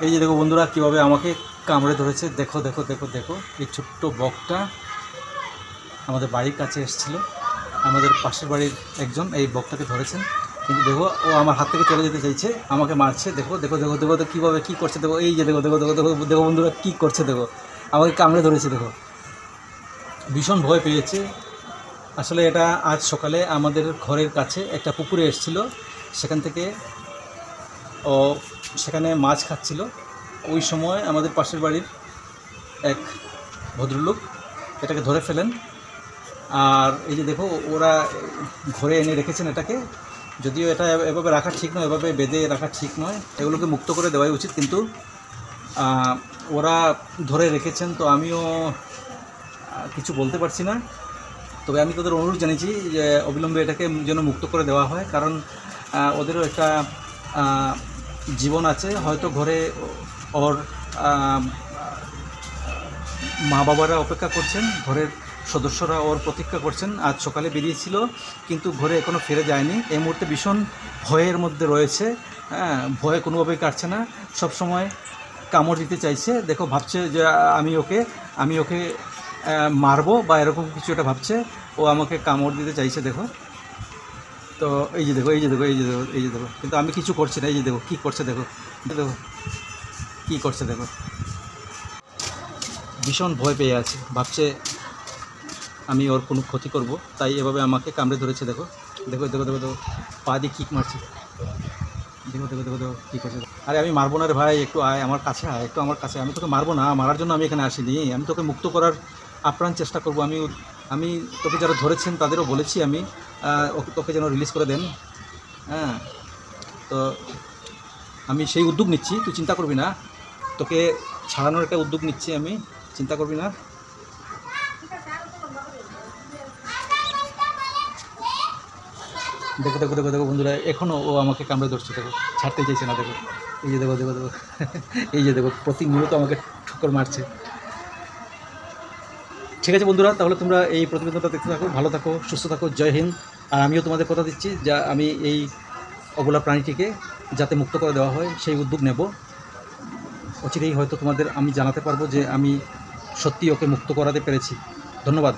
এই যে দেখো বন্ধুরা কীভাবে আমাকে কামড়ে ধরেছে। দেখো দেখো দেখো দেখো, এই ছোট্ট বকটা আমাদের বাড়ির কাছে এসেছিল। আমাদের পাশের বাড়ির একজন এই বকটাকে ধরেছেন, কিন্তু দেখো ও আমার হাত থেকে চলে যেতে চাইছে, আমাকে মারছে। দেখো দেখো দেখো দেখো দেখো কীভাবে কী করছে দেখো। এই যে দেখো দেখো দেখো দেখো দেখো বন্ধুরা কী করছে দেখো, আমাকে কামড়ে ধরেছে দেখো। ভীষণ ভয় পেয়েছে। আসলে এটা আজ সকালে আমাদের ঘরের কাছে একটা পুকুরে এসেছিল, সেখান থেকে ও সেখানে মাছ খাচ্ছিল। ওই সময় আমাদের পাশের বাড়ির এক ভদ্রলোক এটাকে ধরে ফেলেন। আর এই যে দেখো ওরা ঘরে এনে রেখেছেন এটাকে। যদিও এটা এভাবে রাখা ঠিক নয়, এভাবে বেঁধে রাখা ঠিক নয়, এগুলোকে মুক্ত করে দেওয়াই উচিত, কিন্তু ওরা ধরে রেখেছেন। তো আমিও কিছু বলতে পারছি না, তবে আমি তাদের অনুরোধ জানিয়েছি যে অবিলম্বে এটাকে যেন মুক্ত করে দেওয়া হয়, কারণ ওদেরও একটা জীবন আছে। হয়তো ঘরে ওর মা বাবারা অপেক্ষা করছেন, ঘরের সদস্যরা ওর প্রতীক্ষা করছেন। আজ সকালে বেরিয়েছিল, কিন্তু ঘরে এখনও ফিরে যায়নি। এই মুহূর্তে ভীষণ ভয়ের মধ্যে রয়েছে। ভয়ে কোনোভাবেই কাটছে না, সব সময় কামড় দিতে চাইছে। দেখো ভাবছে যে আমি ওকে মারবো বা এরকম কিছু একটা ভাবছে। ও আমাকে কামড় দিতে চাইছে দেখো। তো এই যে দেখো এই যে দেখো এই যে দেখো এই যে দেখো, কিন্তু আমি কিছু করছি না। এই যে দেখো কী করছে দেখো, দেখো কী করছে দেখো। ভীষণ ভয় পেয়ে আছে, ভাবছে আমি ওর কোনো ক্ষতি করব, তাই এভাবে আমাকে কামড়ে ধরেছে দেখো। দেখো দেখো দেখো দেখো পা দিয়ে কিক মারছে। দেখো দেখো দেখো দেখো কী করছে। আরে আমি মারবো না রে ভাই, একটু আয় আমার কাছে, আয় একটু আমার কাছে। আমি তোকে মারবো না, মারার জন্য আমি এখানে আসিনি। আমি তোকে মুক্ত করার আপ্রাণ চেষ্টা করব। আমি তোকে যারা ধরেছেন তাদেরও বলেছি আমি তোকে যেন রিলিজ করে দেন। হ্যাঁ, তো আমি সেই উদ্যোগ নিচ্ছি, তুই চিন্তা করবি না। তোকে ছাড়ানোর একটা উদ্যোগ নিচ্ছি আমি, চিন্তা করবি না। দেখো দেখো দেখো দেখো বন্ধুরা, এখনও ও আমাকে কামড়ে ধরছে দেখো, ছাড়তে চাইছে না দেখো। এই যে দেখো দেখো দেখো এই যে দেখো প্রতিনিয়ত আমাকে ঠোকর মারছে। ঠিক আছে বন্ধুরা, তাহলে তোমরা এই প্রতিবেদনটা দেখতে থাকো, ভালো থাকো, সুস্থ থাকো, জয় হিন্দ। আর আমিও তোমাদের কথা দিচ্ছি যা আমি এই অবলা প্রাণীটিকে যাতে মুক্ত করে দেওয়া হয় সেই উদ্যোগ নেব। অচিরেই হয়তো তোমাদের আমি জানাতে পারবো যে আমি সত্যি ওকে মুক্ত করাতে পেরেছি। ধন্যবাদ।